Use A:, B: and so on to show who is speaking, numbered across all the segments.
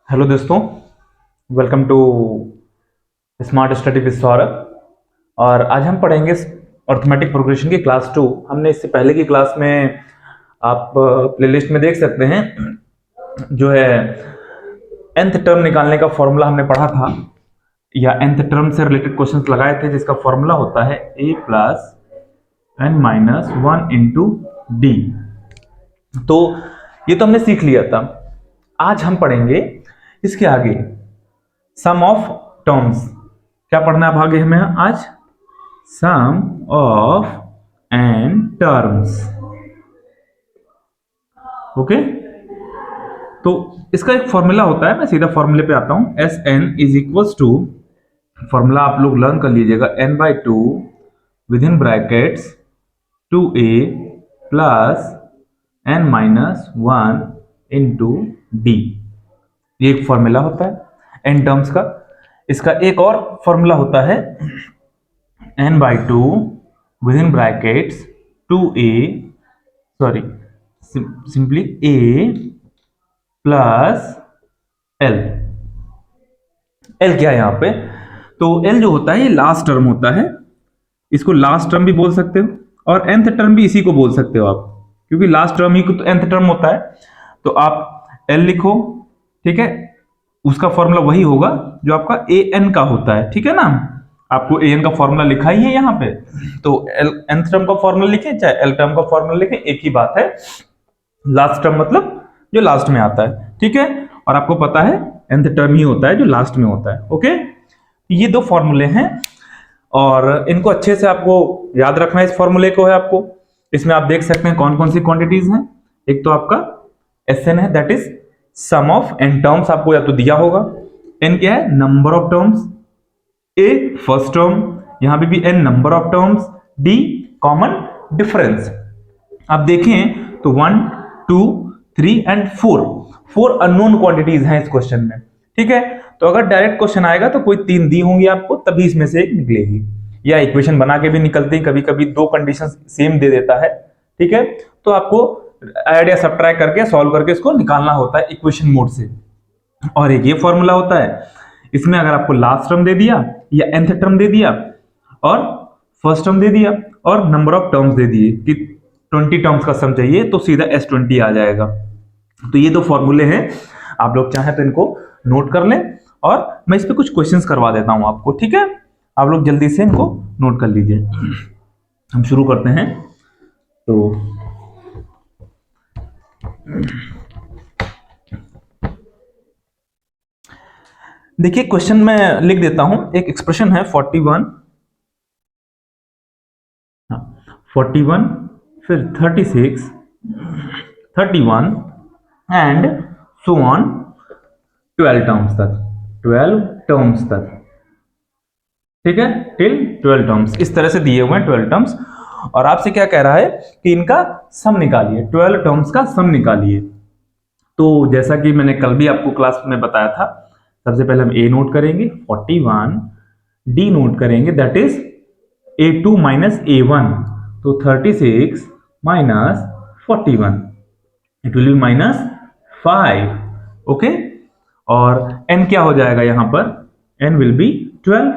A: Hello दोस्तों, welcome to smart study with Saurabh. और आज हम पढ़ेंगे अर्थमेटिक प्रोग्रेशन की क्लास 2। हमने इससे पहले की क्लास में आप प्लेलिस्ट में देख सकते हैं जो है nth टर्म निकालने का फॉर्मूला हमने पढ़ा था, या nth टर्म से रिलेटेड क्वेश्चंस लगाए थे, जिसका फॉर्मूला होता है a plus n minus 1 into D. तो ये तो हमने सीख लिया था। आज हम पढ़ेंगे इसके आगे सम ऑफ टर्म्स। क्या पढ़ना है आगे हमें आज? सम ऑफ एन टर्म्स। ओके, तो इसका एक फॉर्मूला होता है, मैं सीधा फॉर्मूले पे आता हूं। S n is equals to, formula आप लोग लर्न कर लीजिएगा, n by two with in brackets 2a plus n minus 1 into d. ये एक फॉर्मूला होता है n टर्म्स का। इसका एक और फॉर्मूला होता है n by two with in brackets 2a, sorry simply a plus l। l क्या है यहाँ पे? तो l जो होता है ये लास्ट टर्म होता है, इसको लास्ट टर्म भी बोल सकते हो और nth टर्म भी इसी को बोल सकते हो आप, क्योंकि लास्ट टर्म ही तो nth टर्म होता है। तो आप l लिखो, ठीक है, उसका फॉर्मूला वही होगा जो आपका an का होता है, ठीक है ना। आपको an का फॉर्मूला लिखा ही है यहाँ पे, तो nth टर्म का फॉर्मूला लिखें चाहे l टर्म का फॉर्मूला लिखें, एक ही बात है। लास्ट टर्म मतलब जो लास्ट में आता है, ठीक है। और आपको पता है nth टर्म ही होता है जो लास्ट में होता है। ओके, ये दो फॉर्मूले हैं और इनको अच्छे से आपको याद रखना है। इस फॉर्मूले को है आपको, इसमें आप देख सकते हैं कौन कौन सी क्वांटिटीज हैं। एक तो आपका Sn है, that is sum of n terms, आपको या तो दिया होगा। n क्या है? Number of terms. a first term, यहां पे भी n number of terms. d common difference. आप देखें तो 1 2 3 एंड 4 अननोन क्वांटिटीज हैं इस क्वेश्चन में, ठीक है। तो अगर डायरेक्ट क्वेश्चन आएगा तो कोई 3 दी होंगी आपको, तभी इसमें से एक निकलेगी, या इक्वेशन बना के भी निकलती है, कभी कभी दो कंडीशन सेम दे देता है, ठीक है। तो आपको ऐड या सब्ट्रैक्ट करके सॉल्व करके इसको निकालना होता है इक्वेशन मोड से। और एक ये फॉर्मूला होता है, इसमें अगर आपको लास्ट टर्म दे दिया या nth टर्म दे दिया और फर्स्ट टर्म दे दिया और नंबर ऑफ टर्म्स दे दिए कि 20 टर्म्स का सम चाहिए, तो सीधा S20 आ जाएगा। तो ये दो फॉर्मूले हैं, आप लोग चाहें तो इनको नोट कर लें और मैं इस पे कुछ क्वेश्चंस करवा देता हूं आपको, ठीक है। आप लोग जल्दी से इनको नोट कर लीजिए। हम शुरू करते हैं। तो देखिए, क्वेश्चन में लिख देता हूं। एक एक्सप्रेशन है 41, 41 फिर 36 31 एंड सो ऑन 12 टर्म्स तक, 12 टर्म्स तक, ठीक है, टिल 12 टर्म्स। इस तरह से दिए हुए हैं 12 टर्म्स और आपसे क्या कह रहा है कि इनका सम निकालिए, 12 टर्म्स का सम निकालिए। तो जैसा कि मैंने कल भी आपको क्लास में बताया था, सबसे पहले हम a नोट करेंगे 41, d नोट करेंगे that is a2 minus a1, तो 36 minus 41, it will be minus 5। Okay, और n क्या हो जाएगा यहाँ पर? n विल बी 12,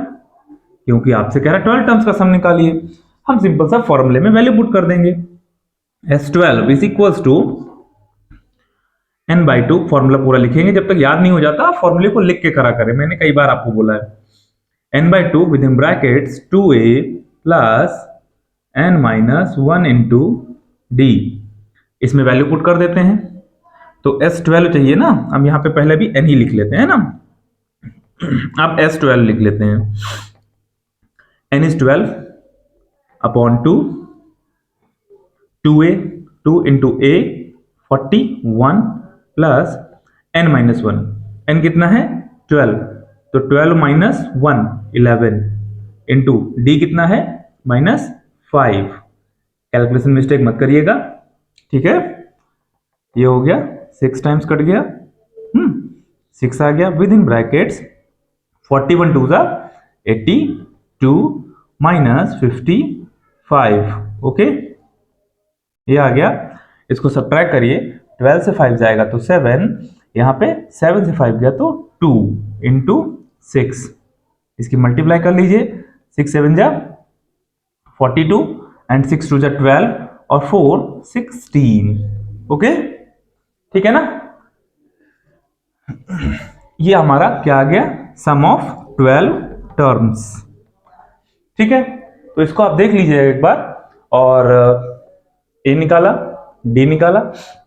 A: क्योंकि आपसे कह रहा है 12 टर्म्स का सम निकालिए। हम सिंपल सा फॉर्मूले में वैल्यू पुट कर देंगे, S12 is equals to n by two. Formula पूरा लिखेंगे, जब तक याद नहीं हो जाता फॉर्मूले को लिख के करा करें, मैंने कई बार आपको बोला है। n by two with in brackets 2a plus n minus 1 into D. इसमें वैल्यू पुट कर देते हैं, तो S12 चाहिए ना, हम यहाँ पे पहले भी n ही लिख लेते हैं ना, आप S12 लिख लेते हैं। n is 12 upon 2, 2a 2 into a 41 plus n minus 1, n कितना है? 12, तो 12 माइनस 1 11 इंटू डी कितना है? माइनस 5। कैलकुलेशन मिस्टेक मत करिएगा, ठीक है। ये हो गया, 6 टाइम्स कट गया, 6 आ गया विद इन ब्रैकेट्स 41 टू ज़ा 82 माइनस 55। ओके, ये आ गया। इसको सब्ट्रैक्ट करिए, 12 से 5 जाएगा तो 7, यहाँ पे 7 से 5 गया तो 2 इंटू 6, इसकी मल्टीप्लाई कर लीजिए, 6 7 जा 42 एंड 6 2 जा 12 और 4 16। ओके, ठीक है ना। ये हमारा क्या आ गया, सम ऑफ 12 टर्म्स। ठीक है, तो इसको आप देख लीजिएगा एक बार। और ए निकाला, डी निकाला,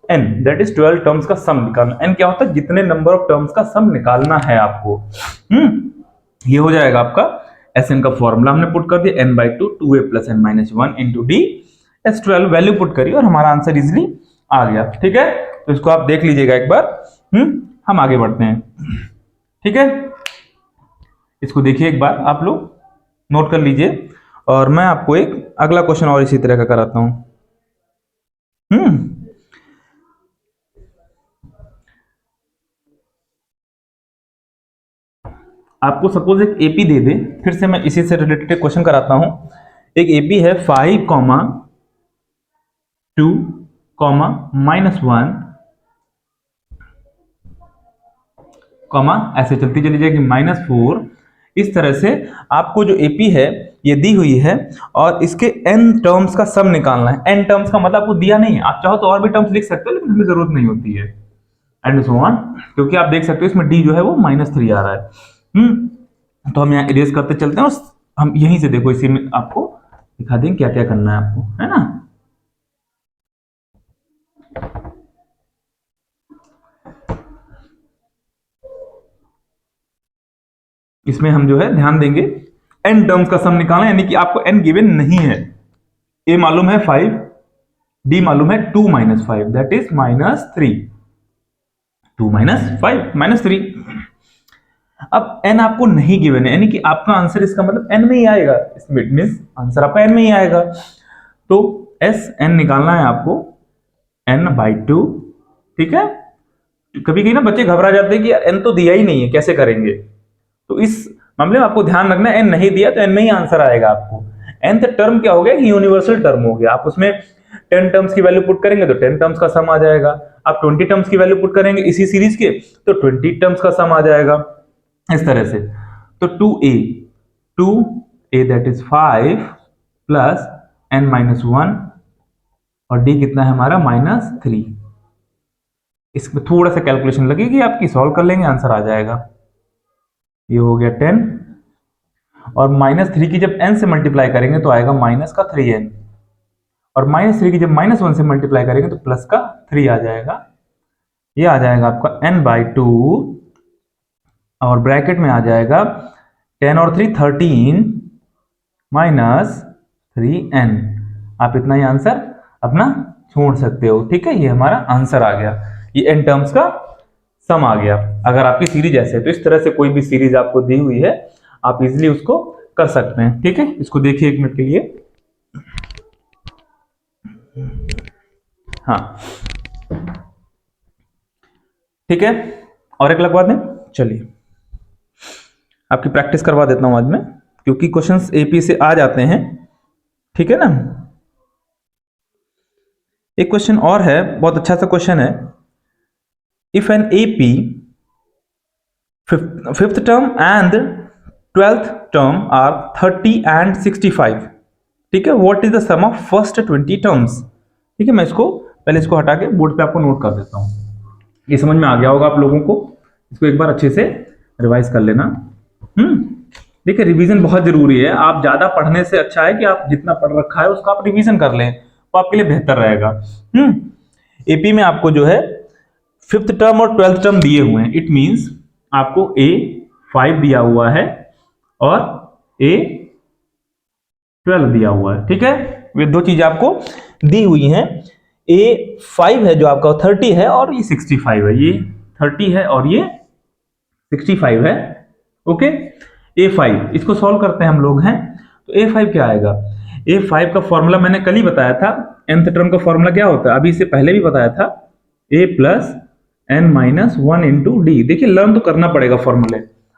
A: एन दैट इज 12 टर्म्स का सम निकालना। एन क्या होता है, जितने नंबर ऑफ टर्म्स का सम निकालना है आपको। ये हो जाएगा आपका एस एन का फॉर्मूला हमने पुट कर दिया, n/2 2a + n-1 into D S 12 value put करिए और हमारा आंसर इजिली आ गया। ठीक है, तो इसको आप देख लीजिएगा एक बार। हम आगे बढ़ते हैं। ठीक है, इसको देखिए एक बार, आप लोग नोट कर लीजिए और मैं आपको एक अगला क्वेश्चन और इसी तरह का कराता हूं। आपको सपोज एक एपी दे दे, फिर से मैं इसी से रिलेटेड क्वेश्चन कराता हूं। एक एपी है 5, 2, -1, ऐसे चलती चली जाएगी -4। इस तरह से आपको जो एपी है ये दी हुई है और इसके n टर्म्स का सम निकालना है। n टर्म्स का मतलब आपको दिया नहीं है, आप चाहो तो और भी टर्म्स लिख सकते हो, लेकिन हमें जरूरत नहीं होती है एंड सो ऑन, क्योंकि आप देख सकते हो इसमें d जो है वो -3 आ रहा है। तो हम यहाँ इरेज करते चलते हैं और हम यहीं से देखो, इसी में आपको दिखा दें क्या क्या करना है आपको, है ना। इसमें हम जो है ध्यान देंगे, n टर्म्स का सम निकालना, यानी कि आपको n गिवन नहीं है। a मालूम है 5, d मालूम है 2 - 5 दैट इज -3, 2 - 5 -3। अब n आपको नहीं गिवन है, यानी कि आपका आंसर इसका मतलब n में ही आएगा, इसमें मींस आंसर आपका n में ही आएगा। तो s n निकालना है आपको n/2। ठीक है, कभी कभी ना बच्चे घबरा जाते हैं कि n तो दिया ही नहीं है, कैसे करेंगे। तो इस मामले में आपको ध्यान रखना है, n नहीं दिया तो n में ही आंसर आएगा आपको। nth टर्म क्या हो गया, यूनिवर्सल टर्म हो गया। आप उसमें 10 टर्म्स की वैल्यू पुट करेंगे तो 10 टर्म्स का सम आ जाएगा। आप 20 टर्म्स की वैल्यू पुट करेंगे इसी सीरीज के तो 20 टर्म्स का सम आ जाएगा, इस तरह से। तो 2a that is 5 plus n-1 और d कितना है हमारा -3। इसमें थोड़ा सा कैलकुलेशन लगेगी आपकी, सॉल्व कर लेंगे आंसर आ जाएगा। ये हो गया 10 और -3 की जब n से मल्टीप्लाई करेंगे तो आएगा -3n और -3 की जब -1 से मल्टीप्लाई करेंगे तो +3 आ जाएगा। ये आ जाएगा आपका n/2 और ब्रैकेट में आ जाएगा 10 और 3 13 -3n। आप इतना ही आंसर अपना छोड़ सकते हो। ठीक है, ये हमारा आंसर आ गया, ये n टर्म्स का सम आ गया। अगर आपकी सीरीज ऐसे है तो इस तरह से कोई भी सीरीज आपको दी हुई है आप इजीली उसको कर सकते हैं। ठीक है, इसको देखिए एक मिनट के लिए। हाँ ठीक है, और एक लगवा दें, चलिए आपकी प्रैक्टिस करवा देता हूं आज मैं, क्योंकि क्वेश्चंस एपी से आ जाते हैं। ठीक है ना, एक क्वेश्चन और है, बहुत अच्छा सा क्वेश्चन है। If an AP fifth term and 12th term are 30 and 65, ठीक है, what is the sum of first 20 terms. ठीक है, मैं इसको पहले इसको हटा के बोर्ड पे आपको नोट कर देता हूं। ये समझ में आ गया होगा आप लोगों को, इसको एक बार अच्छे से रिवाइज कर लेना। देखिए रिवीजन बहुत जरूरी है। आप ज्यादा पढ़ने से अच्छा है कि आप जितना पढ़ रखा है उसका आप रिवीजन कर लें, तो आपके लिए बेहतर रहेगा। एपी में आपको जो है 5th टर्म और 12th टर्म दिए हुए हैं। इट मींस आपको ए 5 दिया हुआ है और ए 12 दिया हुआ है। ठीक है, ये दो चीजें आपको दी हुई हैं। ए 5 है जो आपका 30 है और ये 65 है। ये 30 है और ये 65 है। ओके, A5 इसको सॉल्व करते हैं हम लोग हैं। तो A5 क्या आएगा, A5 का फॉर्मूला मैंने कल ही बताया था। nth टर्म का फॉर्मूला क्या होता है, अभी इससे पहले भी बताया था, A + n-1 इंटू डी। देखिए लर्न तो करना पड़ेगा फॉर्मूले,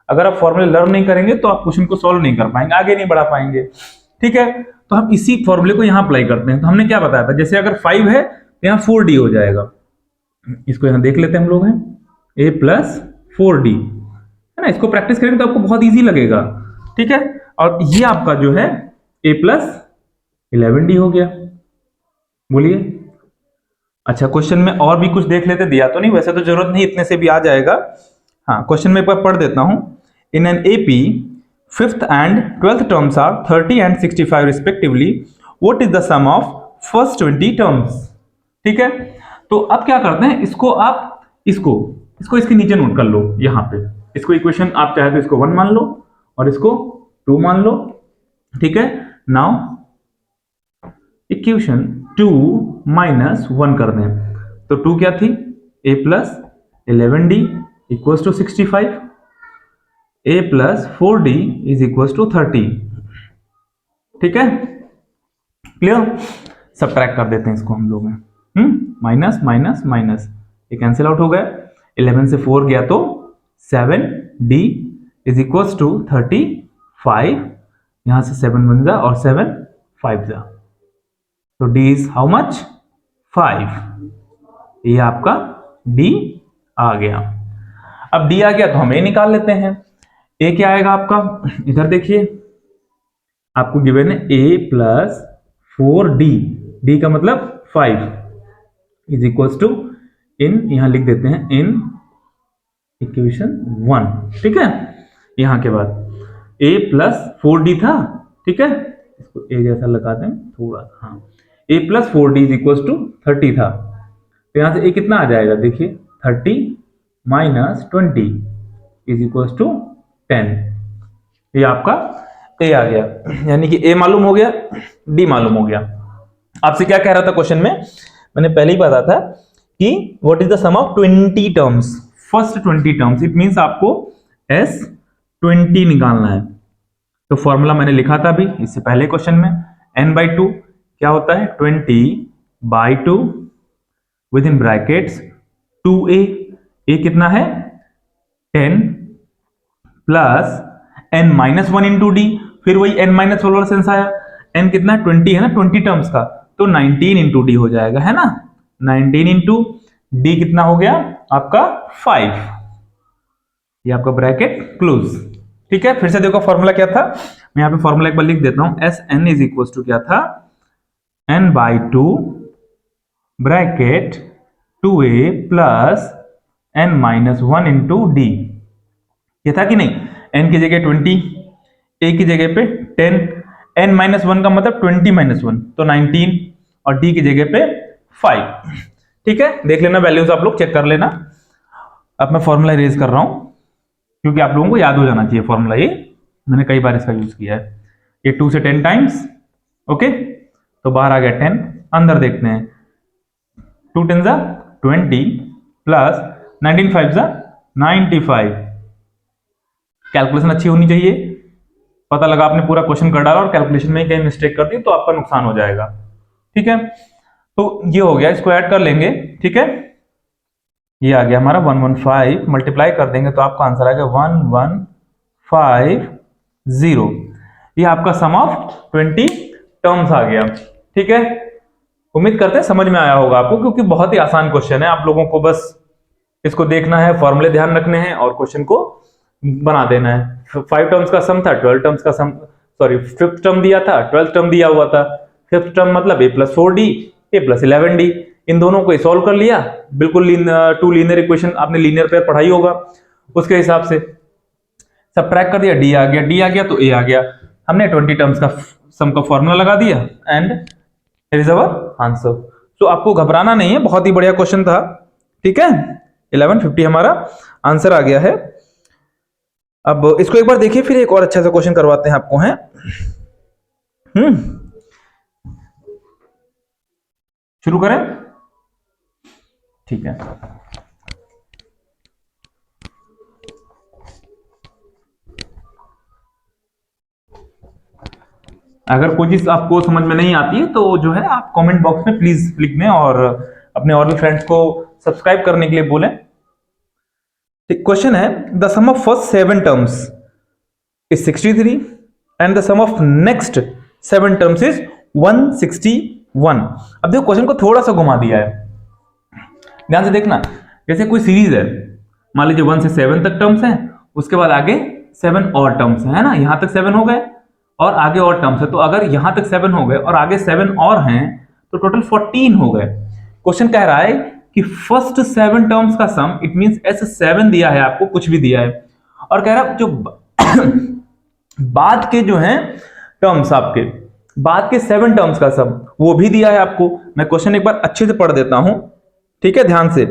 A: अगर आप फॉर्मूले लर्न नहीं करेंगे तो आप क्वेश्चन को सॉल्व नहीं कर पाएंगे, आगे नहीं बढ़ा पाएंगे। ठीक है, तो हम इसी फॉर्मूले को यहाँ अप्लाई करते हैं। तो हमने क्या बताया था, जैसे अगर 5 है तो यहाँ 4D हो जाएगा। इसको यहाँ देख लेते हैं हम लोग हैं, ए प्लस 4d, है ना। इसको प्रैक्टिस करेंगे तो आपको बहुत इजी लगेगा, ठीक है। और ये आपका जो है a प्लस 11d हो गया। बोलिए। अच्छा, क्वेश्चन में और भी कुछ देख लेते, दिया तो नहीं, वैसे तो जरूरत नहीं, इतने से भी आ जाएगा। हाँ, क्वेश्चन में एक बार पढ़ देता हूं। In an AP fifth and twelfth terms are 30 and 65 respectively, what is the sum of first 20 terms. ठीक है, तो अब क्या करते हैं, इसको आप इसको इसके नीचे नोट कर लो यहां पे। इसको इक्वेशन आप चाहे तो इसको 1 मान लो और इसको 2 मान लो, ठीक है। नाउ इक्वेशन 2 माइनस 1 कर दें, तो 2 क्या थी, a plus 11d equals to 65, a plus 4d is equals to 30। ठीक है, क्लियर। सबट्रैक्ट कर देते हैं इसको हम लोग, माइनस माइनस माइनस, ये कैंसिल आउट हो गया। 11 से 4 गया तो 7d इज इक्वल्स टू 35, यहां से 7 बन जा और 7 5 जा, तो d इज हाउ मच 5। ये आपका d आ गया। अब d आ गया तो हम a निकाल लेते हैं। a क्या आएगा आपका, इधर देखिए, आपको गिवन है a प्लस 4d, d का मतलब 5 इज इक्वल्स टू, इन यहां लिख देते हैं इन इक्वेशन 1, ठीक है। यहां के बाद a प्लस 4d था, ठीक है, इसको a जैसा लगाते हैं थोड़ा, हाँ, a plus 4d is equals to 30 था, तो यहां से a कितना आ जाएगा, देखिए 30 माइनस 20 इज इक्वल्स टू 10। ये आपका a आ गया, यानी कि a मालूम हो गया, d मालूम हो गया। आपसे क्या कह रहा था क्वेश्चन में, मैंने पहले ही बताया था कि what is the sum of 20 terms, first 20 terms, it means आपको S20 निकालना है। तो फॉर्मूला मैंने लिखा था अभी इससे पहले क्वेश्चन में, n/2 क्या होता है, 20/2 with in brackets 2a, a कितना है 10 प्लस n-1 इंटू डी, फिर वही n-1 वाला सेंस आया, n कितना 20 है ना, 20 टर्म्स का, तो 19 इंटू डी हो जाएगा, है ना। 19 इंटू डी कितना हो गया आपका 5, ये आपका ब्रैकेट क्लोज। ठीक है, फिर से देखो फॉर्मूला क्या था, मैं यहाँ पे फॉर्मूला एक बार लिख देता हूं, s n is equal to क्या था, n/2 bracket 2a plus n-1 into d, ये था कि नहीं। n की जगह 20, a की जगह पे 10, n-1 का मतलब 20-1 तो 19, और d की जगह पे 5। ठीक है, देख लेना वैल्यूज, आप लोग चेक कर लेना। अब मैं फॉर्मूला इरेज कर रहा हूं क्योंकि आप लोगों को याद हो जाना चाहिए फॉर्मूला, ये मैंने कई बार इसका यूज किया है। ये 2 से 10 टाइम्स, ओके, तो बाहर आ गया 10, अंदर देखते हैं, 2 10 जा 20 प्लस 19 5 जा 95। कैलकुलेशन अच्छी होनी चाहिए, पता लगा आपने पूरा क्वेश्चन कर डाला और कैलकुलेशन में कहीं मिस्टेक कर दी तो आपका नुकसान हो जाएगा। ठीक है, तो ये हो गया, इसको ऐड कर लेंगे, ठीक है, ये आ गया हमारा 115, मल्टीप्लाई कर देंगे तो आपका आंसर आ गया 1150। ये आपका सम ऑफ 20 टर्म्स आ गया। ठीक है, उम्मीद करते हैं समझ में आया होगा आपको, क्योंकि बहुत ही आसान क्वेश्चन है, आप लोगों को बस इसको देखना है, फॉर्मूले ध्यान रखने हैं और क्वेश्चन को बना देना है। 5 टर्म्स का सम था, 12 टर्म्स का सम, सॉरी 5th टर्म दिया था, 12th टर्म दिया हुआ था। 5th टर्म मतलब a plus 4d, a plus 11d, इन दोनों को सॉल्व कर लिया, बिल्कुल 2 लीनियर इक्वेशन, आपने लीनियर पेयर पढ़ाई होगा, उसके हिसाब से सबट्रैक्ट कर दिया, d आ गया, d आ गया तो a आ गया, हमने 20 टर्म्स का सम का फॉर्मूला लगा दिया and here is our answer. तो आपको घबराना नहीं है, बहुत ही बढ़िया क्वेश्चन था। ठीक है, 1150 हमारा आंसर आ गया है। अब इसको एक बार देखिए, फिर एक और अच्छा सा क्वेश्चन करवाते हैं आपको, हैं शुरू करें, ठीक है। अगर कोई चीज आपको समझ में नहीं आती है तो जो है आप कमेंट बॉक्स में प्लीज लिख दें और अपने और भी फ्रेंड्स को सब्सक्राइब करने के लिए बोलें। क्वेश्चन है, the sum of first 7 terms is 63 and the sum of next 7 terms is 161। अब देखो क्वेश्चन को थोड़ा सा घुमा दिया है, ध्यान से देखना। जैसे कोई सीरीज है, मान लीजिए 1 से 7 तक टर्म्स हैं, उसके बाद आगे 7 और टर्म्स हैं, है ना, यहां तक 7 हो गए और आगे और टर्म्स है, तो अगर यहां तक 7 हो गए और आगे 7 और हैं तो टोटल 14 हो गए। क्वेश्चन कह रहा है कि फर्स्ट 7 टर्म्स का सम, इट मींस S7 दिया है आपको, कुछ भी दिया है, और कह रहा है जो बाद के जो हैं टर्म्स, आपके बाद के 7 टर्म्स का सम वो भी दिया है आपको। मैं क्वेश्चन एक बार अच्छे से पढ़ देता हूं, ठीक है, ध्यान से।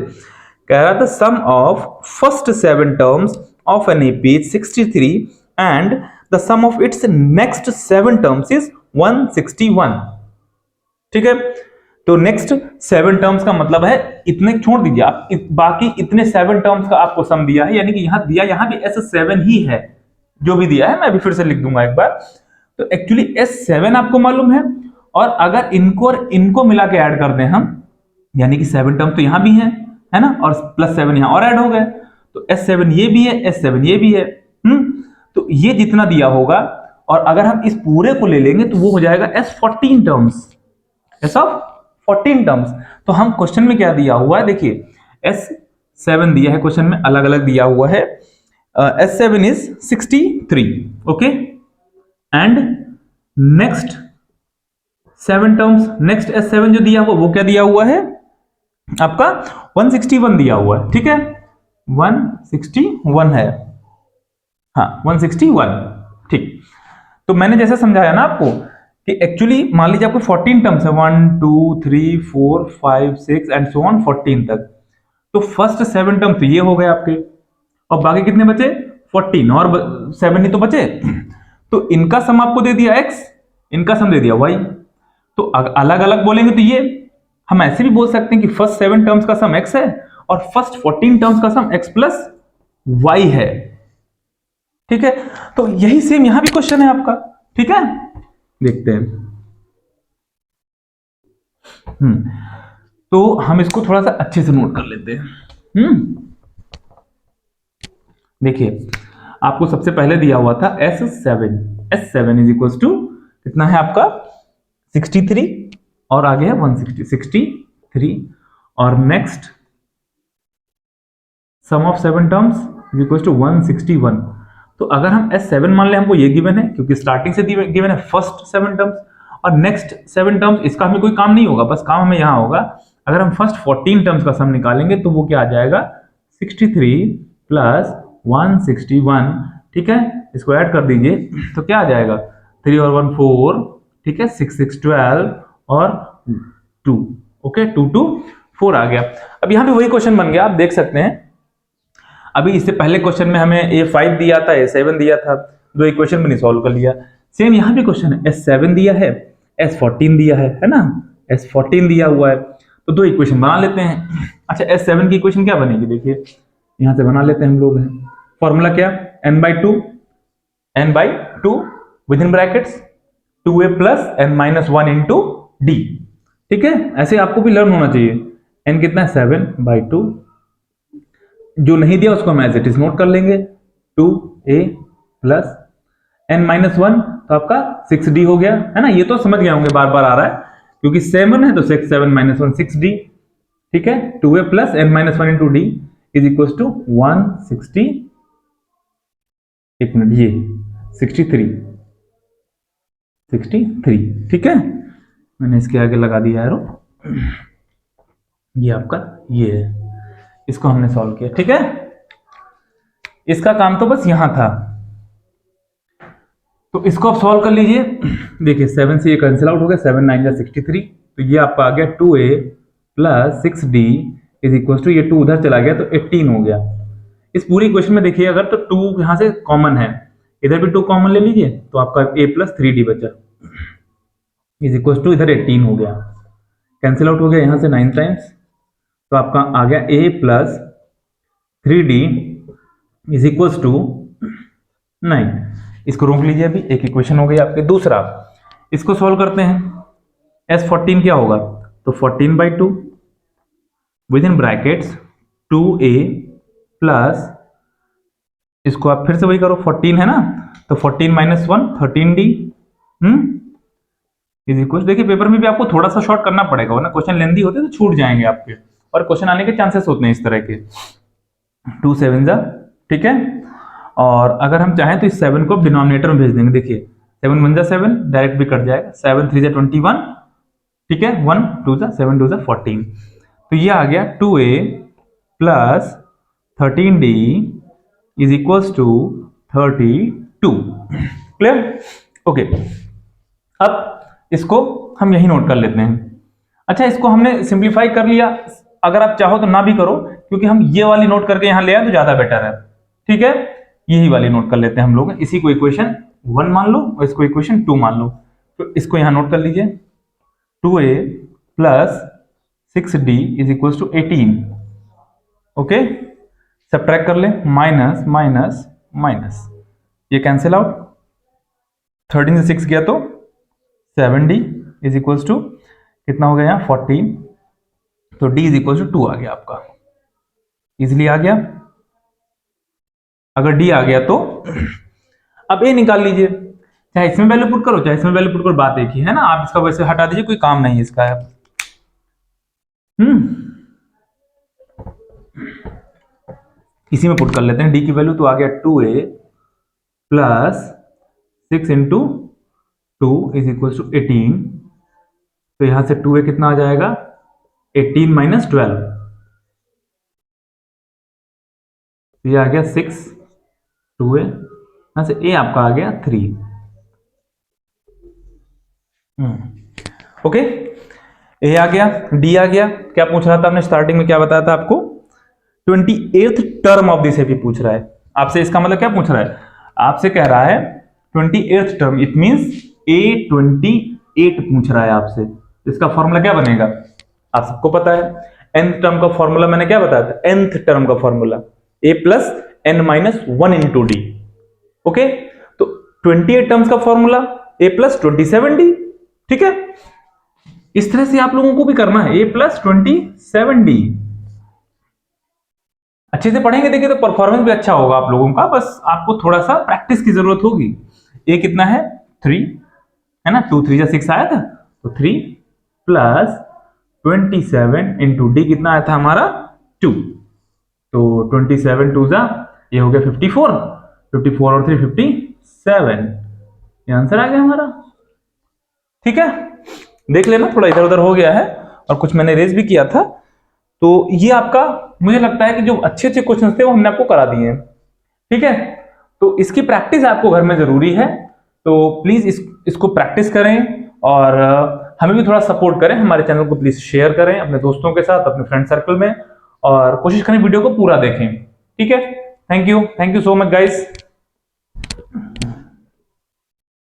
A: कह रहा था sum of first 7 terms of an AP is 63 and the sum of its next 7 terms is 161। ठीक है, तो नेक्स्ट 7 टर्म्स का मतलब है इतने छोड़ दीजिए आप, बाकी इतने 7 टर्म्स का आपको सम दिया है, यानी कि यहां दिया, यहां भी S7 ही है जो भी दिया है, मैं अभी फिर से लिख दूंगा एक बार। तो एक्चुअली S7 आपको मालूम है, और अगर इनको और इनको मिला के ऐड कर दें हम, यानी कि 7 टर्म तो यहां भी है ना, और प्लस 7 यहां और ऐड हो गए, तो S7 ये भी है, S7 ये भी है। तो ये जितना दिया होगा, और अगर हम इस पूरे को ले लेंगे तो वो हो जाएगा S14 टर्म्स, S14 टर्म्स। तो हम क्वेश्चन में क्या दिया हुआ है, देखिए S7 दिया है क्वेश्चन में, अलग अलग दिया हुआ है। S7 is 63, okay, and next 7 terms, next S7 जो दिया हुआ वो क्या दिया हुआ है आपका, 161 दिया हुआ है, ठीक है, 161 है, हाँ 161, ठीक। तो मैंने जैसे समझाया ना आपको कि एक्चुअली मान लीजिए आपको 14 टर्म्स है, 1 2 3 4 5 6 एंड सो ऑन 14 तक, तो फर्स्ट 7 टर्म तो ये हो गए आपके, और बाकी कितने बचे 14, और 7 ही तो बचे। तो इनका सम आपको दे दिया x, इनका सम दे दिया y, तो अलग अलग बोलेंगे तो ये हम ऐसे भी बोल सकते हैं कि फर्स्ट 7 टर्म्स का सम x है और फर्स्ट 14 टर्म्स का सम x प्लस y है, ठीक है। तो यही सेम यहां भी क्वेश्चन है आपका, ठीक है, देखते हैं। तो हम इसको थोड़ा सा अच्छे से नोट कर लेते हैं। देखिए आपको सबसे पहले दिया हुआ था S7 इज इक्वल टू कितना है आपका 63, और आगे है 163, और next sum of 7 terms is equal to 161। तो अगर हम S7 मान ले, हमको ये गिवन है क्योंकि स्टार्टिंग से गिवन है फर्स्ट 7 टर्म्स, और नेक्स्ट 7 टर्म्स इसका हमें कोई काम नहीं होगा, बस काम हमें यहां होगा, अगर हम फर्स्ट 14 टर्म्स का सम निकालेंगे तो वो क्या आ जाएगा 63 प्लस 161, ठीक है, इसको ऐड कर दीजिए तो क्या आ जाएगा 3 और 1 4, ठीक है, 6 6 12 और 2, ओके, 2 2 4 आ गया। अब यहाँ पे वही क्वेश्चन बन गया, आप देख सकते हैं। अभी इससे पहले क्वेश्चन में हमें A5 दिया था, A7 दिया था, दो इक्वेशन मैंने सॉल्व कर लिया। सेम यहाँ भी क्वेश्चन है, S7 दिया है, S14 दिया है ना, S14 दिया हुआ है, तो दो इक्वेशन बना लेते हैं। अच्छा S7 की इक्वेशन क्या बनेगी, देखिए यहां से बना लेते हैं हम लोग। फॉर्मूला क्या, n/2 with in brackets 2a plus n-1 into D, ठीक है, ऐसे आपको भी लर्न होना चाहिए। n कितना है 7/2, जो नहीं दिया उसको हम एज इट इज नोट कर लेंगे, 2a प्लस n-1 तो आपका 6d हो गया, है ना, ये तो समझ गए होंगे, बार बार आ रहा है क्योंकि 7 है तो 6 7 -1 6d, ठीक है, 2a plus n-1 into d is equal to 160, एक मिनट, ये 63, ठीक है, मैंने इसके आगे लगा दिया एरो, ये आपका ये है, इसको हमने सॉल्व किया, ठीक है। इसका काम तो बस यहां था, तो इसको आप सॉल्व कर लीजिए। देखिए 7 से ये कैंसिल आउट हो गया, 7 9 जा 63, तो ये आपका आ गया 2a plus 6d is equal to, ये 2 उधर चला गया तो 18 हो गया। इस पूरी इक्वेशन में देखिए अगर तो 2 यहां से कॉमन है, इधर भी 2 कॉमन ले लीजिए तो आपका a प्लस 3d बचा इज इक्वल टू, इधर 18 हो गया, कैंसिल आउट हो गया यहां से 9 टाइम्स, तो आपका आ गया a plus 3d is equal to 9। इसको रोक लीजिए, अभी एक इक्वेशन हो गई आपके। दूसरा इसको सॉल्व करते हैं, S14 क्या होगा, तो 14/2 with in brackets 2a plus, इसको आप फिर से वही करो, 14 है ना, तो 14 - 1 13d इज इक्वल, देखिए पेपर में भी आपको थोड़ा सा शॉर्ट करना पड़ेगा, वरना क्वेश्चन लेंदी होते तो छूट जाएंगे आपके, और क्वेश्चन आने के चांसेस होते हैं इस तरह के। 2 7 जा, ठीक है। और अगर हम चाहें तो इस 7 को डिनोमिनेटर में भेज देंगे। देखिए 7 1 जा 7, डायरेक्ट भी कट जाएगा। 7 3 जा 21, ठीक है। 1 2 जा 7 2 जा 14। तो ये आ गया 2a plus 13d is equals to 32। Clear? Okay, अब इसको हम यही नोट कर लेते हैं। अच्छा, इसको हमने सिंप्लीफाई कर लिया। अगर आप चाहो तो ना भी करो, क्योंकि हम ये वाली नोट करके यहां ले आए तो ज्यादा बेटर है, ठीक है। यही वाली नोट कर लेते हैं हम लोग। इसी को इक्वेशन 1 मान लो और इसको इक्वेशन 2 मान लो। तो इसको यहां नोट कर लीजिए, 2a plus 6d is equal to 18। Okay, subtract कर ले, माइनस माइनस माइनस, ये कैंसिल आउट। 13 से 6 गया तो 7d इज इक्वल टू कितना हो गया यहाँ 14। तो d इज इक्वल टू 2 आ गया आपका, इजिली आ गया। अगर d आ गया तो अब a निकाल लीजिए, चाहे इसमें वैल्यू पुट करो चाहे इसमें वैल्यू पुट करो, बात एक ही है ना। आप इसका वैसे हटा दीजिए, कोई काम नहीं है इसका है। इसी में पुट कर लेते हैं d की वैल्यू। तो आ गया 2a plus 6 into 2 is equal to 18। तो यहां से 2a कितना आ जाएगा 18 माइनस 12, तो ये आ गया 6। 2a यहां से a आपका आ गया 3। ओके, a आ गया, d आ गया। क्या पूछ रहा था हमने स्टार्टिंग में, क्या बताया था आपको? 28th term of this AP पूछ रहा है आपसे। इसका मतलब क्या पूछ रहा है? आपसे कह रहा है 28th term, it means a28 पूछ रहा है आपसे। इसका फॉर्मूला क्या बनेगा आप सबको पता है। nth टर्म का फॉर्मूला मैंने क्या बताया था? nth टर्म का formula a plus n minus 1 into D. Okay, तो 28 टर्म्स का फॉर्मूला a प्लस 27d, ठीक है। इस तरह से आप लोगों को भी करना है, a प्लस 27d। अच्छे से पढ़ेंगे देखिए तो परफॉर्मेंस भी अच्छा होगा आप लोगों का। बस आपको थोड़ा सा प्रैक्टिस की जरूरत होगी। a कितना है 3 है ना, 2 3 जा 6 आया था, तो 3 प्लस 27 इंटू डी कितना आया था हमारा 2। तो 27 2 जा ये हो गया 54, 54 और 3 57, ये आंसर आ गया हमारा, ठीक है। देख लेना थोड़ा इधर उधर हो गया है और कुछ मैंने रेज भी किया था। तो ये आपका, मुझे लगता है कि जो अच्छे अच्छे क्वेश्चन थे वो हमने आपको करा दिए हैं, ठीक है। तो इसकी प्रैक्टिस आपको घर में जरूरी है। तो प्लीज इसको प्रैक्टिस करें और हमें भी थोड़ा सपोर्ट करें। हमारे चैनल को प्लीज शेयर करें अपने दोस्तों के साथ, अपने फ्रेंड सर्कल में, और कोशिश करें वीडियो को पूरा देखें, ठीक है। Thank you so much guys.